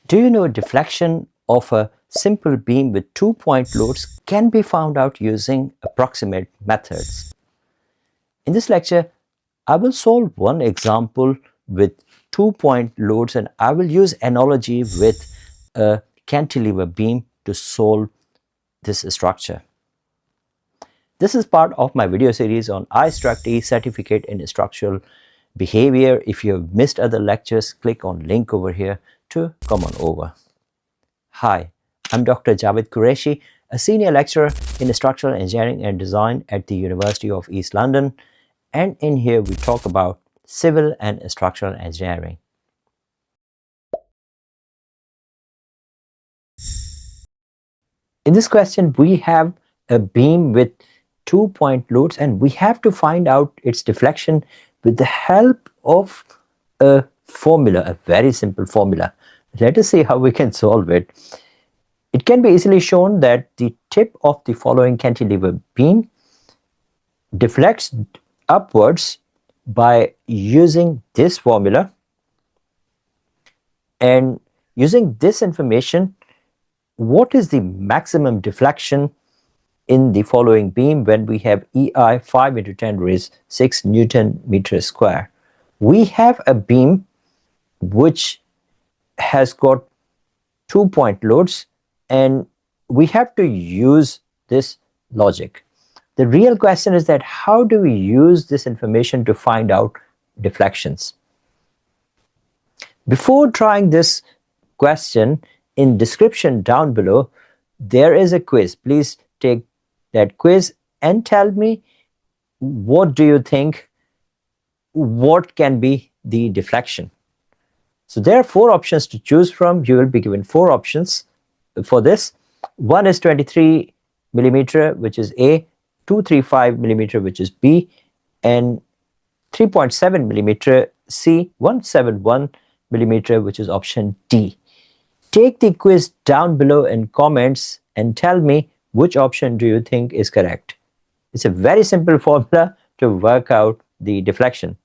Do you know deflection of a simple beam with 2-point loads can be found out using approximate methods? In this lecture, I will solve one example with 2-point loads, and I will use analogy with a cantilever beam to solve this structure. This is part of my video series on IStructE certificate in structural behavior. If you have missed other lectures, click on link over here to come on over. Hi, I'm Dr. Jawed Qureshi, a senior lecturer in structural engineering and design at the University of East London, and in here we talk about civil and structural engineering. In this question, we have a beam with 2-point loads and we have to find out its deflection with the help of a formula, a very simple formula. Let us see how we can solve it. It can be easily shown that the tip of the following cantilever beam deflects upwards by using this formula, and using this information, what is the maximum deflection in the following beam when we have EI 5 into 10 raised 6 Newton meter square. We have a beam which has got 2-point loads and we have to use this logic. The real question is that how do we use this information to find out deflections? Before trying this question, in description down below there is a quiz. Please take that quiz and tell me what do you think, what can be the deflection. So there are 4 options to choose from. You will be given 4 options for this. One is 23 millimeter, which is A, 235 millimeter, which is B, and 3.7 millimeter C, 171 millimeter, which is option D. Take the quiz down below in comments and tell me which option do you think is correct. It's a very simple formula to work out the deflection.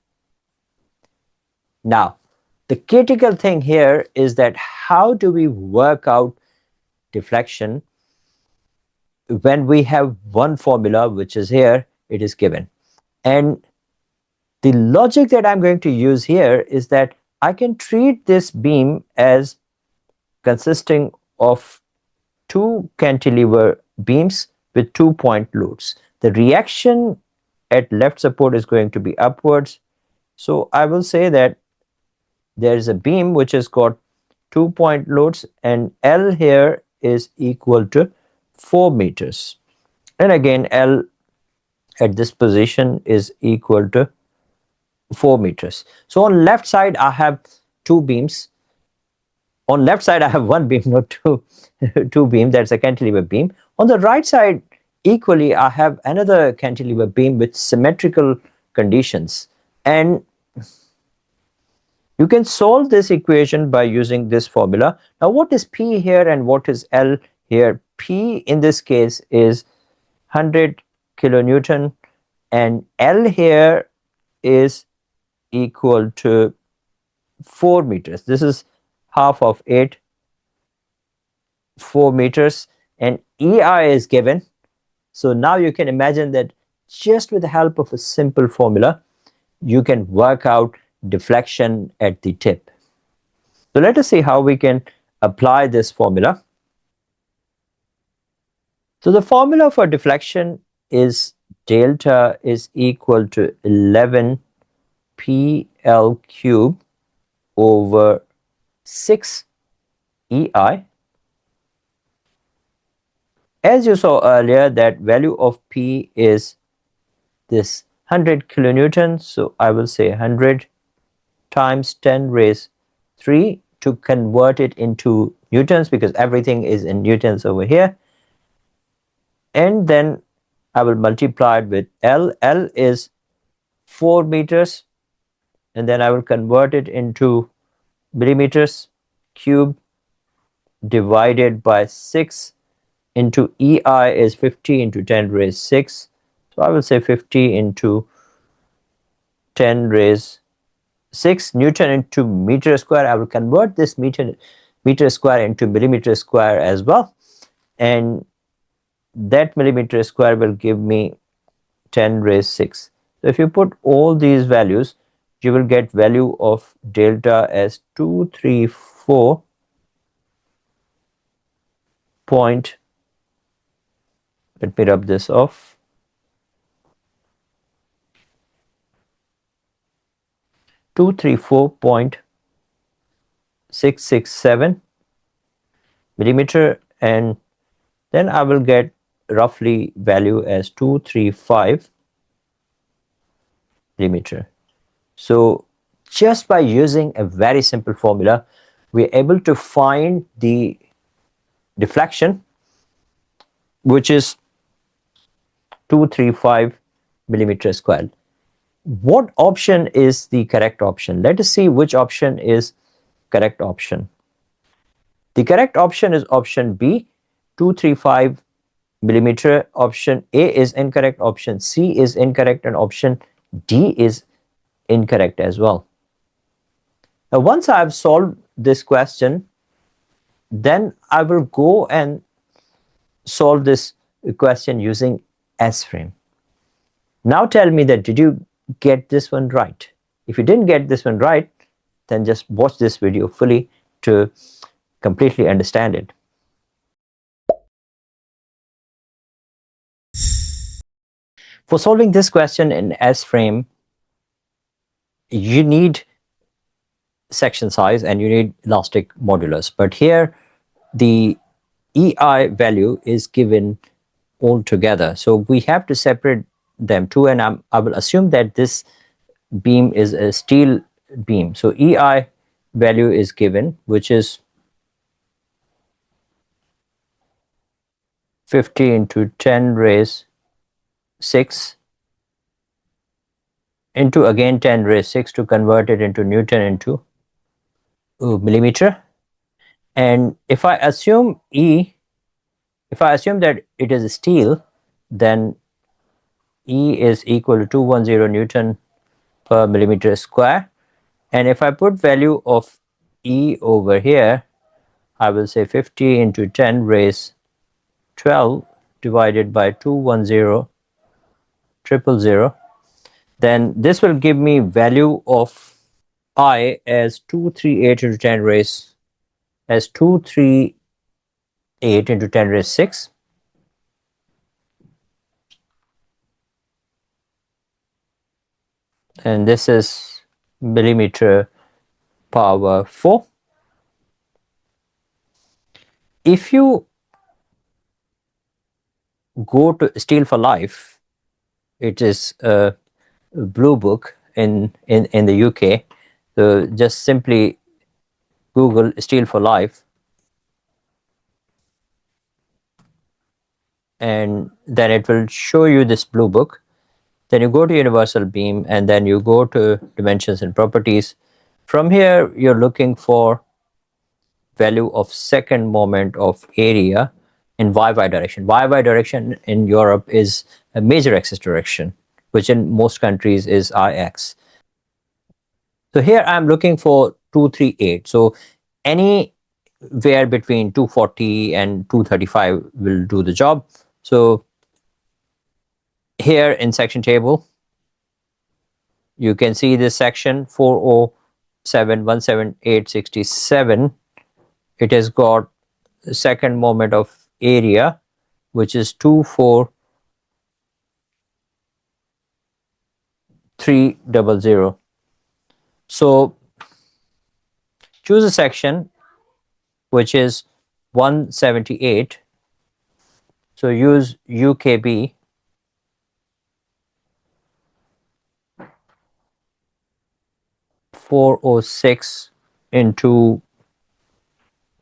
Now, the critical thing here is that how do we work out deflection when we have one formula, which is here, it is given. And the logic that I'm going to use here is that I can treat this beam as consisting of 2 cantilever beams with 2-point loads. The reaction at left support is going to be upwards. So I will say that there is a beam which has got 2-point loads and L here is equal to 4 meters. And again, L at this position is equal to 4 meters. So on left side I have 2 beams. On left side I have 1 beam, not two beams. That's a cantilever beam. On the right side equally I have another cantilever beam with symmetrical conditions, and you can solve this equation by using this formula. Now what is P here and what is L here? P in this case is 100 kilonewton and L here is equal to 4 meters. This is half of 8, 4 meters, and EI is given. So now you can imagine that just with the help of a simple formula you can work out deflection at the tip. So let us see how we can apply this formula. So the formula for deflection is delta is equal to 11 PL cube over 6 EI. As you saw earlier, that value of P is this 100 kilonewton. So I will say 100 times 10 raised 3 to convert it into newtons, because everything is in newtons over here. And then I will multiply it with L. L is 4 meters, and then I will convert it into millimeters cube divided by 6 into EI is 50 into 10 raised 6. So I will say 50 into 10 raised 6 Newton into meter square. I will convert this meter square into millimeter square as well, and that millimeter square will give me 10 raised 6. So if you put all these values, you will get value of delta as 234 point, let me rub this off, 234.667 millimeter, and then I will get roughly value as 235 millimeter. So just by using a very simple formula, we're able to find the deflection, which is 235 millimeter square. What option is the correct option? Let us see which option is correct option. The correct option is option B, 235 millimeter. Option A is incorrect, option C is incorrect, and option D is incorrect as well. Now, once I have solved this question, then I will go and solve this question using S-frame. Now tell me that did you get this one right? If you didn't get this one right, then just watch this video fully to completely understand it. For solving this question in S-frame, you need section size and you need elastic modulus, but here the EI value is given all together, so we have to separate them too, and I will assume that this beam is a steel beam. So EI value is given, which is 50 into 10 raised 6 into again 10 raised 6 to convert it into Newton into millimeter. And if I assume that it is steel, then E is equal to 210 Newton per millimeter square. And if I put value of E over here, I will say 50 into 10 raised 12 divided by 210 000. Then this will give me value of I as 238 into 10 raised as 238 into 10 raised 6. And this is millimeter power 4. If you go to Steel for Life, it is a blue book in the UK. So just simply Google Steel for Life, and then it will show you this blue book. Then you go to universal beam, and then you go to dimensions and properties. From here, you're looking for value of second moment of area in YY direction. YY direction in Europe is a major axis direction, which in most countries is IX. So here I'm looking for 238. So anywhere between 240 and 235 will do the job. So here in section table, you can see this section 407.178.67. It has got the second moment of area, which is 24300. So choose a section which is 178. So use UKB. .406 into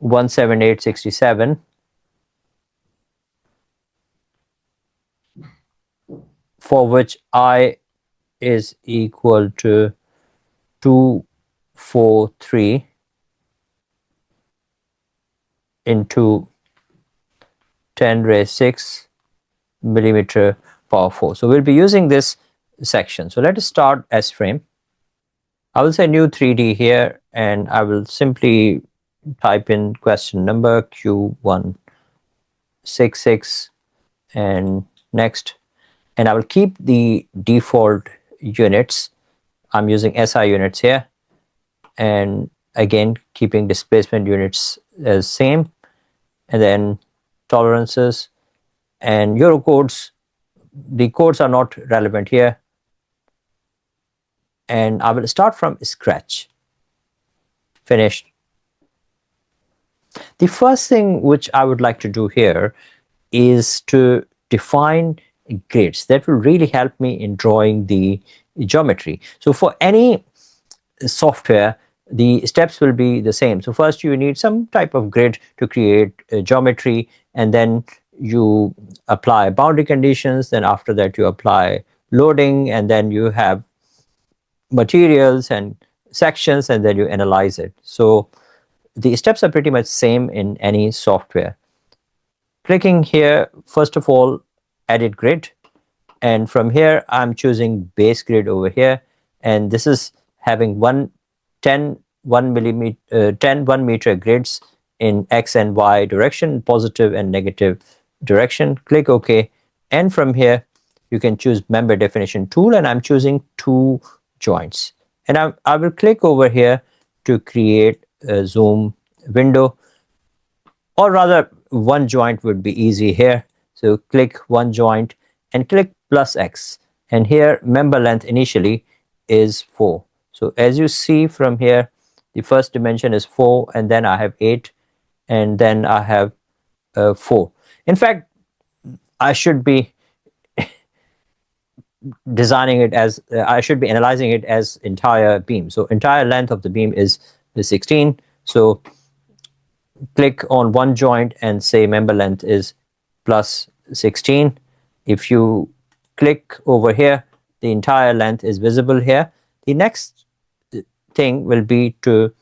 178.67 for which I is equal to 243 into 10 raised 6 millimeter power 4. So we'll be using this section. So let us start S frame. I will say new 3D here, and I will simply type in question number Q166 and next, and I will keep the default units. I'm using SI units here, and again keeping displacement units as same, and then tolerances and Euro codes. The codes are not relevant here, and I will start from scratch. Finished. The first thing which I would like to do here is to define grids. That will really help me in drawing the geometry. So for any software, the steps will be the same. So first you need some type of grid to create geometry, and then you apply boundary conditions, then after that you apply loading, and then you have materials and sections, and then you analyze it. So the steps are pretty much same in any software. Clicking here, first of all, edit grid, and from here I'm choosing base grid over here, and this is having 10 1 meter grids in X and Y direction, positive and negative direction. Click OK, and from here you can choose member definition tool, and I'm choosing 2 joints, and I will click over here to create a zoom window, or rather 1 joint would be easy here. So click 1 joint and click plus X, and here member length initially is 4. So as you see from here, the first dimension is 4, and then I have 8, and then I have 4. In fact, I should be designing it as I should be analyzing it as entire beam. So entire length of the beam is 16. So click on 1 joint and say member length is plus 16. If you click over here, the entire length is visible here. The next thing will be to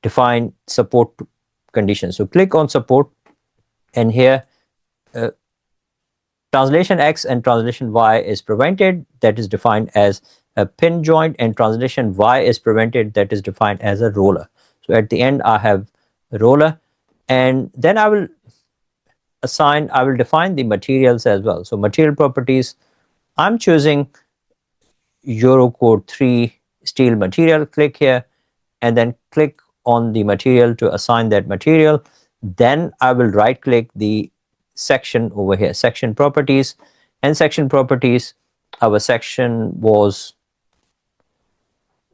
define support conditions. So click on support, and here translation X and translation Y is prevented, that is defined as a pin joint, and translation Y is prevented, that is defined as a roller. So at the end I have a roller, and then I will define the materials as well. So material properties, I'm choosing Euro code 3 steel material. Click here and then click on the material to assign that material. Then I will right click the section over here, section properties, and section properties, our section was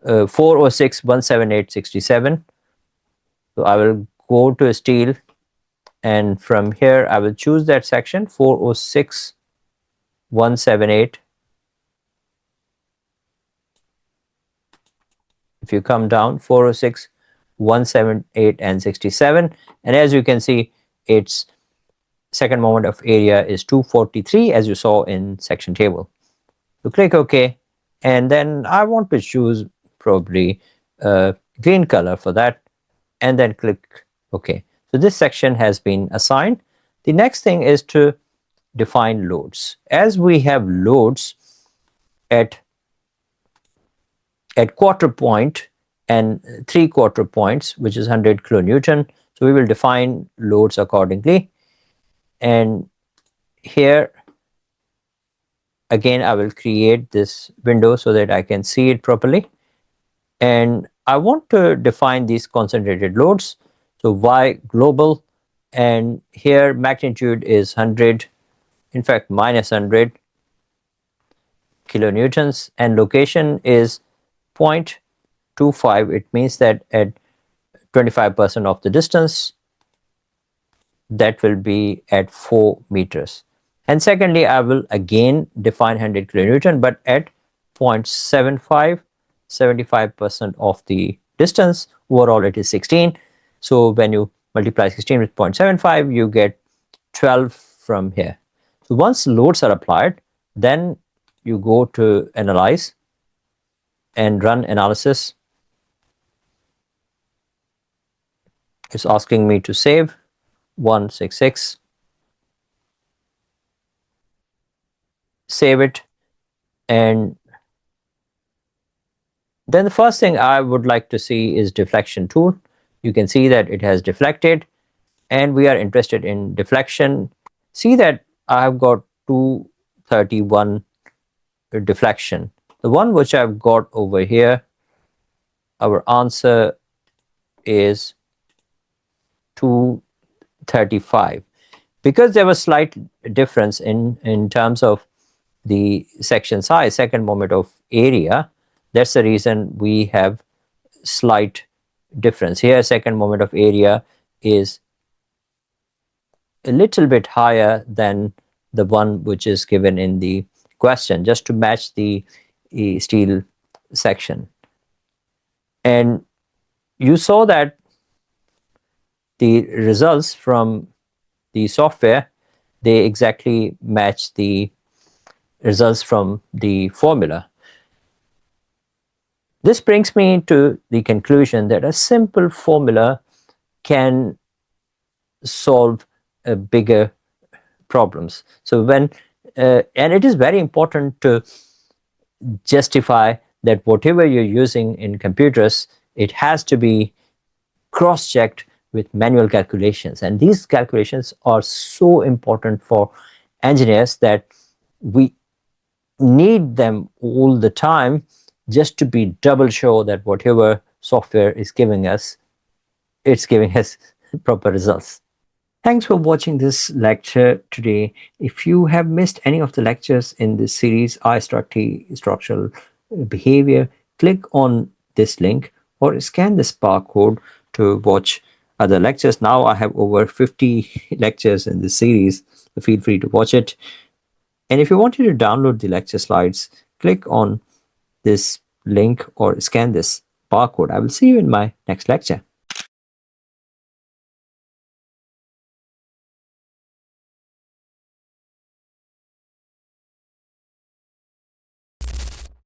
406.178.67. So I will go to steel, and from here I will choose that section 406.178. If you come down, 406.178 and 67, and as you can see, its second moment of area is 243, as you saw in section table. So click OK, and then I want to choose probably green color for that, and then click OK. So this section has been assigned. The next thing is to define loads. As we have loads at quarter point and 3/4 points, which is 100 kilonewton, so we will define loads accordingly. And here again I will create this window so that I can see it properly, and I want to define these concentrated loads. So Y global, and here magnitude is 100, in fact -100 kilonewtons, and location is 0.25. It means that at 25% of the distance, that will be at 4 meters. And secondly, I will again define 100 kilonewton, but at 0.75, 75% of the distance. Overall it is 16. So when you multiply 16 with 0.75, you get 12 from here. So once loads are applied, then you go to analyze and run analysis. It's asking me to save 166. Save it, and then the first thing I would like to see is deflection tool. you can see that it has deflected, and we are interested in deflection. See that I have got 231 deflection. The one which I've got over here, our answer is 235. Because there was slight difference in terms of the section size, second moment of area, that's the reason we have slight difference. Here, second moment of area is a little bit higher than the one which is given in the question, just to match the steel section. And you saw that the results from the software, they exactly match the results from the formula. This brings me to the conclusion that a simple formula can solve bigger problems. So when and it is very important to justify that whatever you're using in computers, it has to be cross-checked with manual calculations, and these calculations are so important for engineers that we need them all the time, just to be double sure that whatever software is giving us, it's giving us proper results. Thanks for watching this lecture today. If you have missed any of the lectures in this series, IStructE Structural Behavior, click on this link or scan this barcode to watch other lectures. Now I have over 50 lectures in this series, so feel free to watch it. And if you wanted to download the lecture slides, click on this link or scan this barcode. I will see you in my next lecture.